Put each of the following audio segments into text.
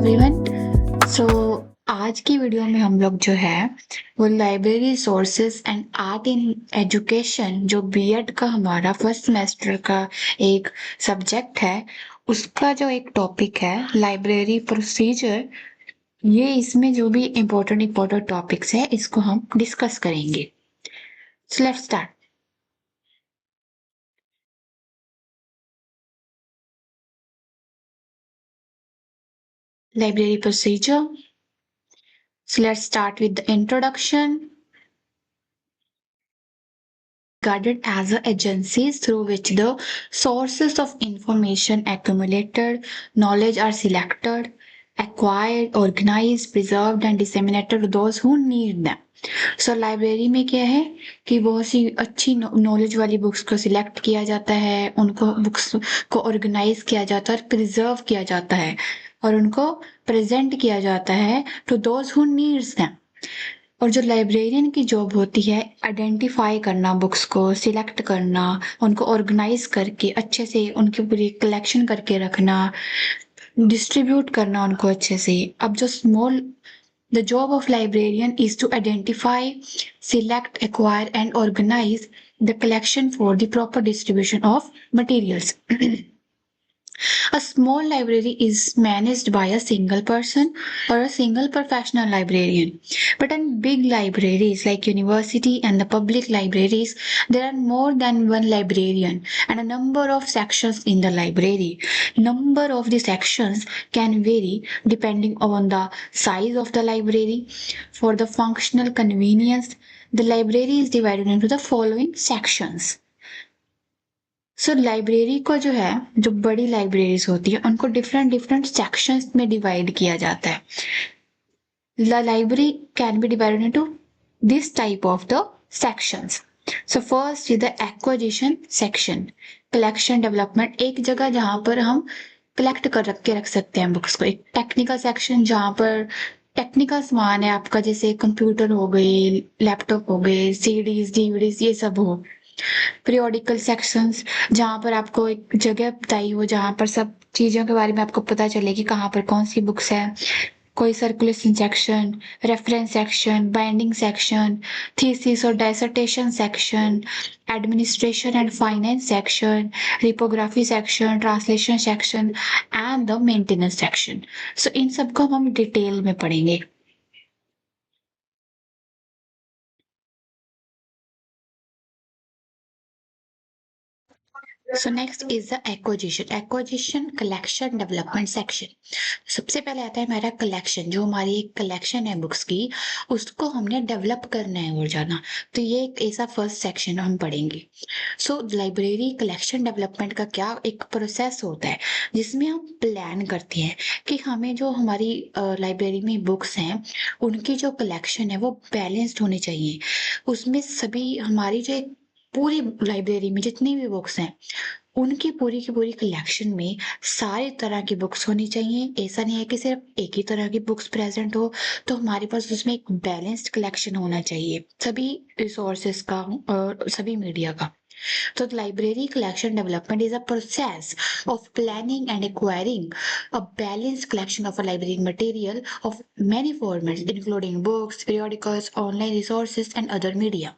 Everyone. सो आज की video में हम लोग जो है वो library sources and art in education जो बीएड का हमारा फर्स्ट सेमेस्टर का एक सब्जेक्ट है उसका जो एक टॉपिक है लाइब्रेरी प्रोसीजर। ये इसमें जो भी इम्पोर्टेंट टॉपिक्स है इसको हम डिस्कस करेंगे। So let's start. Library procedure. So let's start with the introduction. Regarded as agencies through which the sources of information accumulated, knowledge are selected, acquired, organized, preserved and disseminated to those who need them. So library में क्या है कि बहुत सी अच्छी knowledge वाली books को select किया जाता है, उनको बुक्स को ऑर्गेनाइज किया जाता है, प्रिजर्व किया जाता है और उनको प्रेजेंट किया जाता है to those who needs them. और जो लाइब्रेरियन की जॉब होती है आइडेंटिफाई करना, बुक्स को सिलेक्ट करना, उनको ऑर्गेनाइज करके अच्छे से उनकी पूरी कलेक्शन करके रखना, डिस्ट्रीब्यूट करना उनको अच्छे से। अब जो small The job of librarian is to identify, select, acquire and organize the collection for the proper distribution of materials. A small library is managed by a single person or a single professional librarian. But in big libraries like university and the public libraries, there are more than one librarian and a number of sections in the library. Number of the sections can vary depending on the size of the library. For the functional convenience, the library is divided into the following sections. So library को जो है, जो बड़ी libraries होती है उनको different sections में divide किया जाता है। The library can be divided into this type of the sections. So first is the acquisition section, collection development, एक जगह जहां पर हम कलेक्ट कर रख सकते हैं बुक्स को। एक टेक्निकल सेक्शन जहां पर टेक्निकल सामान है आपका, जैसे कंप्यूटर हो गए, लैपटॉप हो गए, सीडीज डीवीडीज ये सब हो। पीरियोडिकल सेक्शंस जहां पर आपको एक जगह बताई हो जहां पर सब चीजों के बारे में आपको पता चले कि कहाँ पर कौन सी बुक्स है। कोई circulation section, reference section, binding section, thesis और dissertation section, administration and finance section, reprography section, translation section and the maintenance section. So इन सबको हम डिटेल में पढ़ेंगे। So next is the acquisition collection development section. सबसे पहले आता है हमारा कलेक्शन। जो हमारी एक कलेक्शन है बुक्स की उसको हमने डेवलप करना है और जाना, तो ये एक ऐसा फर्स्ट सेक्शन हम पढ़ेंगे। सो लाइब्रेरी कलेक्शन डेवलपमेंट का क्या एक प्रोसेस होता है जिसमें हम प्लान करते हैं कि हमें जो हमारी लाइब्रेरी में बुक्स हैं उनकी जो कलेक्शन है वो बैलेंस्ड होनी चाहिए। उसमें सभी हमारी जो एक पूरी लाइब्रेरी में जितनी भी बुक्स हैं उनकी पूरी की पूरी कलेक्शन में सारी तरह की बुक्स होनी चाहिए। ऐसा नहीं है कि सिर्फ एक ही तरह की बुक्स प्रेजेंट हो, तो हमारे पास उसमें एक बैलेंस्ड कलेक्शन होना चाहिए सभी रिसोर्सेस का और सभी मीडिया का। So the library collection development is a process of planning and acquiring a balanced collection of a library material of many formats, including books, periodicals, online resources, and other media.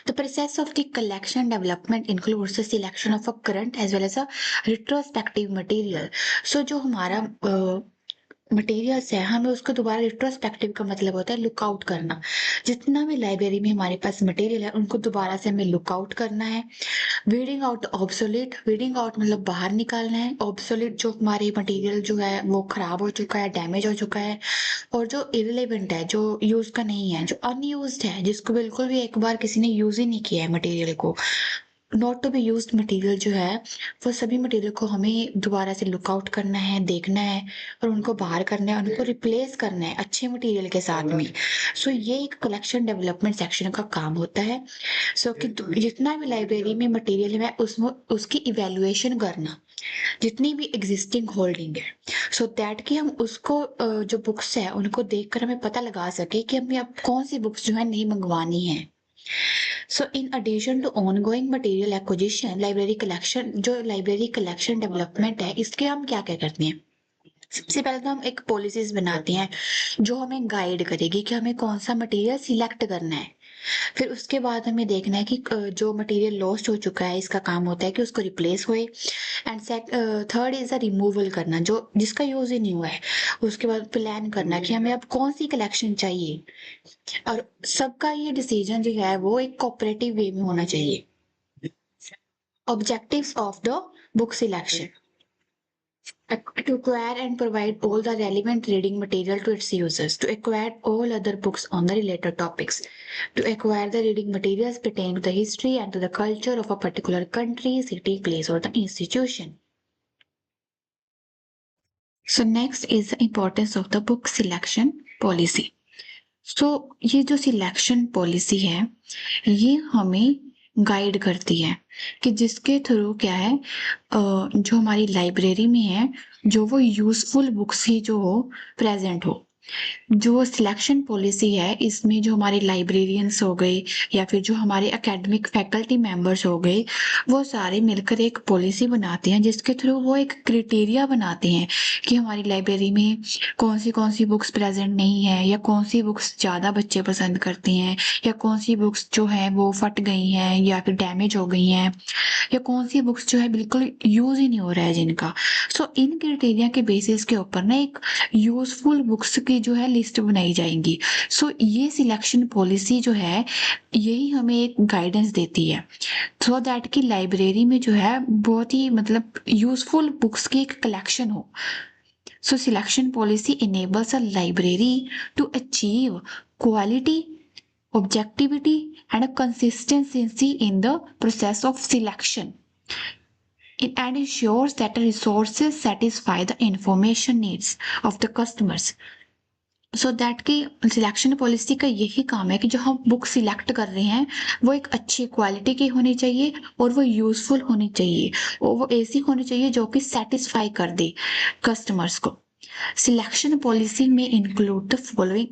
The process of the collection development includes the selection of a current as well as a retrospective material. So जो हमारा materials है हमें उसको दोबारा retrospective का मतलब होता है लुकआउट करना। जितना भी लाइब्रेरी में हमारे पास मटेरियल है उनको दोबारा से हमें लुकआउट करना है। Weeding out obsolete, weeding out मतलब बाहर निकालना है। ऑब्सोलीट जो हमारे मटेरियल जो है वो खराब हो चुका है, डैमेज हो चुका है। और जो इरेलीवेंट है, जो यूज का नहीं है, जो अनयूज्ड है, जिसको बिल्कुल भी एक बार किसी ने यूज ही नहीं किया है मटेरियल को, not to be used material जो है वो सभी मटेरियल को हमें दोबारा से लुकआउट करना है, देखना है और उनको बाहर करना है, उनको रिप्लेस करना है अच्छे मटेरियल के साथ में। सो ये एक कलेक्शन डेवलपमेंट सेक्शन का काम होता है। सो कि जितना भी लाइब्रेरी में मटेरियल है उसमें उसकी इवेल्युएशन करना, जितनी भी एग्जिस्टिंग होल्डिंग है, सो दैट कि हम उसको जो बुक्स है उनको देखकर हमें पता लगा सके कि हमें अब कौन सी बुक्स जो है नहीं मंगवानी है। So in addition to ongoing material acquisition, library collection जो लाइब्रेरी कलेक्शन डेवलपमेंट है इसके हम क्या क्या करते हैं। सबसे पहले तो हम एक पॉलिसीज़ बनाते हैं, जो हमें गाइड करेगी कि हमें कौन-सा मटीरियल सिलेक्ट करना है। फिर उसके बाद हमें देखना है कि जो मटीरियल लॉस्ट हो चुका है, इसका काम होता है कि उसको रिप्लेस होए and third is the removal करना, जो जिसका यूज़ ही नहीं हुआ है। उसके बाद प्लान करना कि हमें अब कौन-सी कलेक्शन चाहिए और सबका ये डिसीजन जो है वो एक कोऑपरेटिव वे में होना चाहिए। Objectives of the book selection. To acquire and provide all the relevant reading material to its users, to acquire all other books on the related topics, to acquire the reading materials pertaining to the history and to the culture of a particular country, city, place, or the institution. So next is the importance of the book selection policy. So ये जो selection policy है ये हमें guide करती है कि जिसके through क्या है जो हमारी लाइब्रेरी में है जो वो यूजफुल बुक्स ही जो हो प्रेजेंट हो। जो सिलेक्शन पॉलिसी है इसमें जो हमारे लाइब्रेरियंस हो गए या फिर जो हमारे एकेडमिक फैकल्टी मेंबर्स हो गए वो सारे मिलकर एक पॉलिसी बनाते हैं जिसके थ्रू वो एक क्राइटेरिया बनाते हैं कि हमारी लाइब्रेरी में कौन सी बुक्स प्रेजेंट नहीं है या कौन सी बुक्स ज़्यादा बच्चे पसंद करते हैं या कौन सी बुक्स जो है वो फट गई हैं या फिर डैमेज हो गई हैं या कौन सी बुक्स जो है बिल्कुल यूज ही नहीं हो रहा है जिनका। सो इन क्राइटेरिया के बेसिस के ऊपर ना एक यूजफुल बुक्स की जो है लिस्ट बनाई जाएंगी। सो ये सिलेक्शन पॉलिसी जो है यही हमें एक गाइडेंस देती है सो दैट कि लाइब्रेरी में जो है बहुत ही मतलब यूजफुल बुक्स की एक कलेक्शन हो। So selection policy enables a library to achieve quality, objectivity, and a consistency in the process of selection. And ensures that the resources satisfy the information needs of the customers. So that कि selection policy का यही काम है कि जो हम book select कर रहे हैं वो एक अच्छी क्वालिटी की होनी चाहिए और वो यूजफुल होनी चाहिए और वो ऐसी होनी चाहिए जो कि सेटिस्फाई कर दे कस्टमर्स को। सिलेक्शन पॉलिसी में इंक्लूड द फॉलोइंग।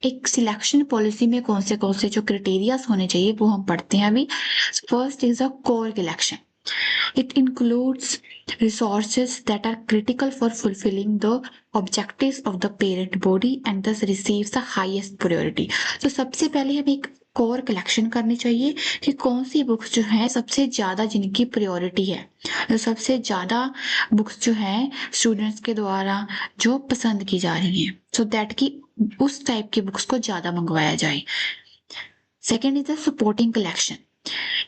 एक सिलेक्शन पॉलिसी में कौन से जो क्राइटेरियाज होने चाहिए वो हम पढ़ते हैं अभी। First is a core collection. It includes resources that are critical for fulfilling the objectives of the parent body and thus receives the highest priority. तो सबसे पहले हमें एक कोर कलेक्शन करनी चाहिए कि कौन सी बुक्स जो है सबसे ज़्यादा जिनकी प्रायोरिटी है, जो सबसे ज़्यादा बुक्स जो है स्टूडेंट्स के द्वारा जो पसंद की जा रही हैं सो दैट कि उस टाइप की बुक्स को ज़्यादा मंगवाया जाए। Second is the supporting collection.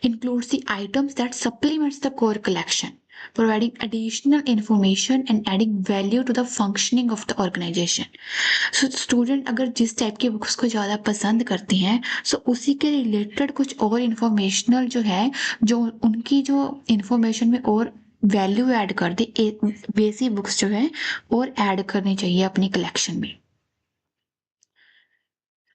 Includes the items that supplements the core collection, providing additional information and adding value to the functioning of the organization. So student अगर जिस type की बुक्स को ज़्यादा पसंद करते हैं so उसी के रिलेटेड कुछ और इंफॉर्मेशनल जो है जो उनकी जो इंफॉर्मेशन में और वैल्यू ऐड कर दे वैसी बुक्स जो है और ऐड करनी चाहिए अपनी कलेक्शन में।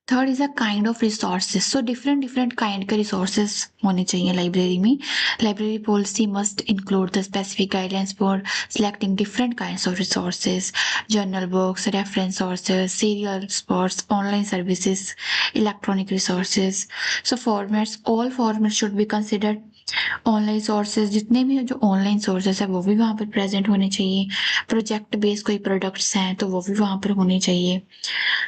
Third is a kind of resources. So different kind के रिसोर्सेज होने चाहिए लाइब्रेरी में। Library policy must include the specific guidelines for selecting different kinds of resources, journal books, reference sources, serial sports, online services, electronic resources. So formats, all formats should be considered. Online sources जितने भी जो online sources है वो भी वहाँ पर present होने चाहिए। प्रोजेक्ट बेस्ड कोई प्रोडक्ट्स हैं तो वो भी वहाँ पर होने चाहिए।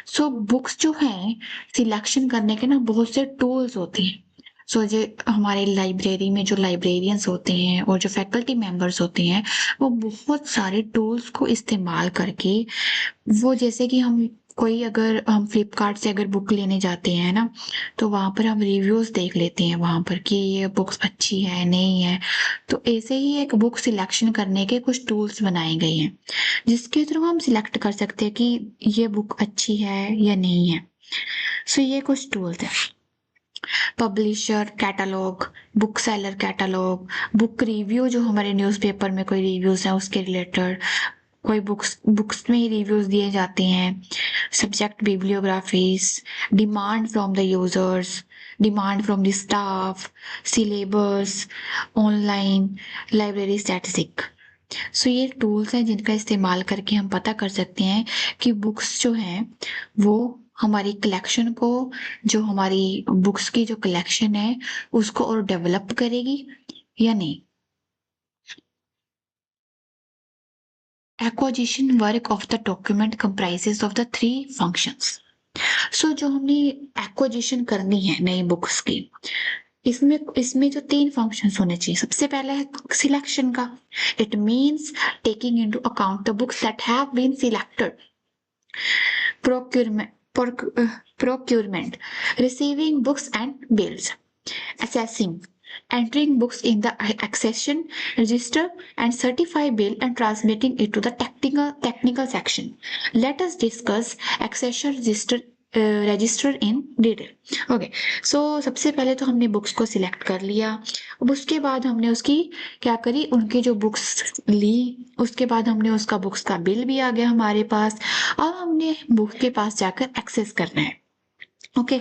सो बुक्स जो हैं सिलेक्शन करने के ना बहुत से टूल्स होते हैं। सो जो हमारे लाइब्रेरी में जो लाइब्रेरियंस होते हैं और जो फैकल्टी मेंबर्स होते हैं वो बहुत सारे टूल्स को इस्तेमाल करके वो जैसे कि हम कोई अगर हम फ्लिपकार्ट से अगर बुक लेने जाते हैं ना तो वहाँ पर हम रिव्यूज़ देख लेते हैं वहाँ पर कि ये बुक्स अच्छी है नहीं है। तो ऐसे ही एक बुक सिलेक्शन करने के कुछ टूल्स बनाए गए हैं जिसके थ्रू हम सिलेक्ट कर सकते हैं कि ये बुक अच्छी है या नहीं है। सो ये कुछ टूल्स हैं। Publisher catalogue, book seller catalogue, book review जो हमारे न्यूज़पेपर में कोई रिव्यूज़ हैं उसके रिलेटेड, कोई बुक्स में ही रिव्यूज़ दिए जाते हैं। Subject bibliographies, demand from the users, demand from the staff, syllabus, online library statistic. So ये टूल्स हैं जिनका इस्तेमाल करके हम पता कर सकते हैं कि बुक्स जो हैं वो हमारी कलेक्शन को, जो हमारी बुक्स की जो कलेक्शन है उसको और डेवलप करेगी या नहीं। Acquisition work of the document comprises of the three functions. So जो हमने एक्विजिशन करनी है नई बुक्स की, इसमें इसमें जो 3 फंक्शंस होने चाहिए। सबसे पहला है सिलेक्शन का। It means taking into account the books that have been selected. Procurement, receiving books and bills. Assessing, entering books in the accession register and certify bill and transmitting it to the technical section. Let us discuss accession register in detail. Okay, so सबसे पहले तो हमने books को select कर लिया। अब उसके बाद हमने उसकी क्या करी, उनकी जो बुक्स ली, उसके बाद हमने उसका बुक्स का बिल भी आ गया हमारे पास। अब हमने बुक के पास जाकर एक्सेस करना है। ओके